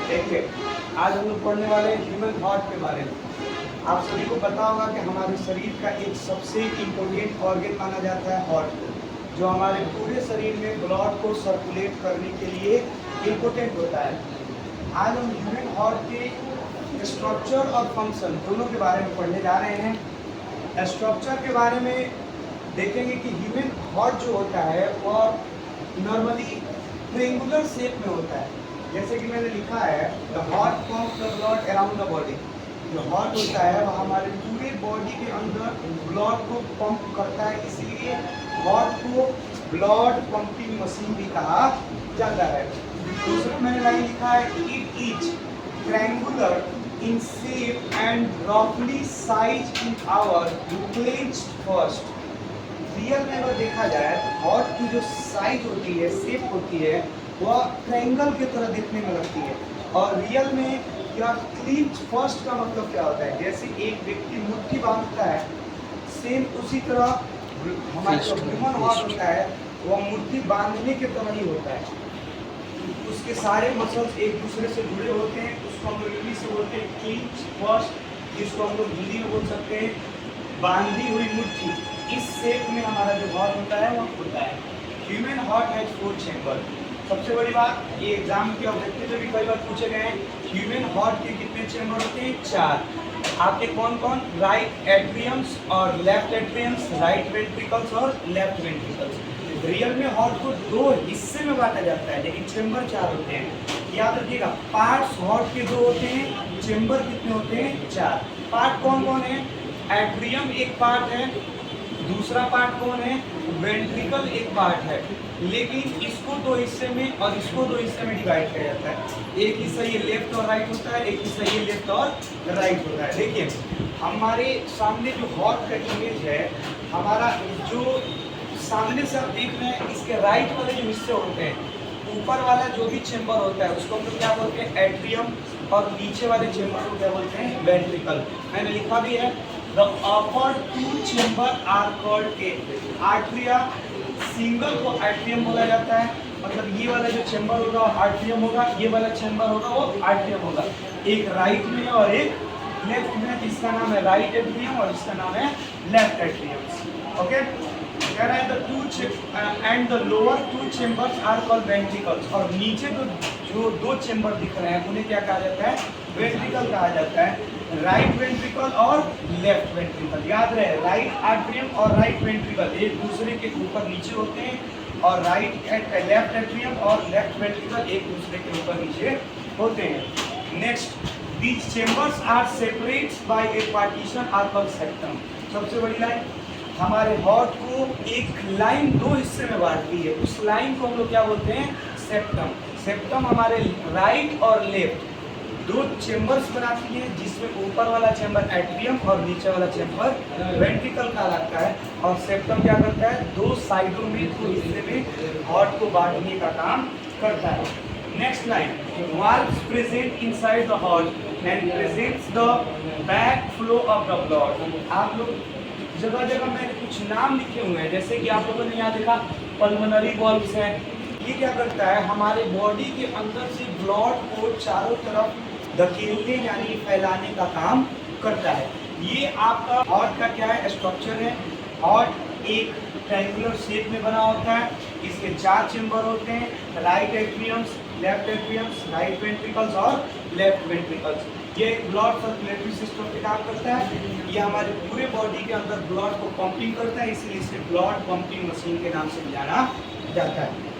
देखिए, आज हम लोग पढ़ने वाले हैं ह्यूमन हार्ट के बारे में। आप सभी को पता होगा कि हमारे शरीर का एक सबसे इम्पोर्टेंट ऑर्गन माना जाता है हार्ट को, जो हमारे पूरे शरीर में ब्लड को सर्कुलेट करने के लिए इम्पोर्टेंट होता है। आज हम ह्यूमन हार्ट के स्ट्रक्चर और फंक्शन दोनों के बारे में पढ़ने जा रहे हैं। स्ट्रक्चर के बारे में देखेंगे कि ह्यूमन हार्ट जो होता है वह नॉर्मली ट्रेंगुलर शेप में होता है। जैसे कि मैंने लिखा है, the heart pump the blood around the body. जो हार्ट होता है वह हमारे पूरे बॉडी के अंदर ब्लड को पंप करता है, इसलिए हार्ट को ब्लड पंपिंग मशीन भी कहा जाता है। दूसरा मैंने लाइन लिखा है, it is triangular in shape and रफली size in our clenched fist. Real में अगर देखा जाए तो हार्ट की जो साइज होती है, शेप होती है, वह ट्रायंगल की तरह दिखने में लगती है। और रियल में क्या क्लींच फर्स्ट का मतलब क्या होता है? जैसे एक व्यक्ति मुट्ठी बांधता है, सेम उसी तरह हमारा जो ह्यूमन हार्ट होता है वह मुट्ठी बांधने के तरह ही होता है। उसके सारे मसल्स एक दूसरे से जुड़े होते हैं, उसको हम लोग इंग्लिश से बोलते हैं क्लींच फर्स्ट, जिसको हम लोग हिंदी में बोल सकते हैं बांधी हुई मुट्ठी। इस शेप में हमारा जो हार्ट होता है वह होता है। Human heart has 4 chamber. सबसे बड़ी बात, ये एग्जाम के ऑब्जेक्टिव में भी कई बार पूछे गए हैं, ह्यूमन हार्ट के कितने चैम्बर होते हैं? 4। आपके कौन कौन? राइट एट्रियम्स और लेफ्ट एट्रियम्स, राइट वेंट्रिकल्स और लेफ्ट वेंट्रिकल्स। रियल में हार्ट को 2 हिस्से में बांटा जाता है, लेकिन चैम्बर 4 होते हैं। याद रखिएगा, पार्ट्स हार्ट के 2 होते हैं, चैम्बर कितने होते हैं? 4। पार्ट कौन कौन है? एट्रियम एक पार्ट है, दूसरा पार्ट कौन है? वेंट्रिकल एक पार्ट है। लेकिन इसको 2 हिस्से में और इसको 2 हिस्से में डिवाइड किया जाता है। एक हिस्सा ये लेफ्ट और राइट होता है, एक हिस्सा ये लेफ्ट और राइट होता है। देखिए, हमारे सामने जो हार्ट का इमेज है, हमारा जो सामने से आप देख रहे हैं, इसके राइट वाले जो हिस्से होते हैं, ऊपर वाला जो भी चेम्बर होता है उसको हम लोग क्या बोलते हैं? एट्रियम। और नीचे वाले चेम्बर को क्या बोलते हैं? वेंट्रिकल। मैंने लिखा भी है, the upper 2 chamber are called आर्टरिया। Single को आर्टरियम बोला जाता है, मतलब ये वाला जो चेम्बर होगा वो आर्टरियम होगा, ये वाला चेम्बर होगा वो आर्टरियम होगा। एक राइट में और एक लेफ्ट में, जिसका नाम है राइट एट्रियम और इसका नाम है लेफ्ट एट्रियम। ओके, कह रहा है the 2 and the lower 2 chambers are called ventricles. और नीचे जो 2 चेम्बर दिख रहे हैं उन्हें क्या कहा जाता है? वेंट्रिकल कहा जाता है। राइट वेंट्रिकल और लेफ्ट वेंट्रिकल। याद रहे, राइट आर्टरियम और राइट वेंट्रिकल एक दूसरे के ऊपर नीचे होते हैं, और लेफ्ट एट्रियम और लेफ्ट वेंट्रिकल एक दूसरे के ऊपर नीचे होते हैं। Next, these chambers are separate by a partition are called septum. सबसे बड़ी लाइन, हमारे हार्ट को एक लाइन 2 हिस्से में बांटती है, उस लाइन को हम लोग क्या बोलते हैं? सेप्टम। सेप्टम हमारे राइट और लेफ्ट 2 चेम्बर्स बनाती है, जिसमें ऊपर वाला चेम्बर एट्रियम और नीचे वाला चेम्बर वेंट्रिकल कहलाता है। और सेप्टम क्या करता है? 2 साइडों में 2 हिस्से में हार्ट को बांटने का काम करता है। Next line, valves present inside the heart and presents the back flow of the blood. आप लोग जगह जगह मैंने कुछ नाम लिखे हुए हैं, जैसे कि आप लोगों ने यहाँ देखा पल्मोनरी वाल्व्स है। ये क्या करता है? हमारे बॉडी के अंदर से ब्लड को चारों तरफ धकेलने यानी फैलाने का काम करता है। ये आपका हार्ट का क्या है? स्ट्रक्चर है। हार्ट एक ट्रायंगुलर शेप में बना होता है, इसके 4 चेम्बर होते हैं, right atriums, left atriums, right ventricles और लेफ्ट वेंट्रिकल्स। ये ब्लड सर्कुलेटरी सिस्टम पे काम करता है। ये हमारे पूरे बॉडी के अंदर ब्लड को पंपिंग करता है, इसलिए इसे ब्लड पंपिंग मशीन के नाम से जाना जाता है।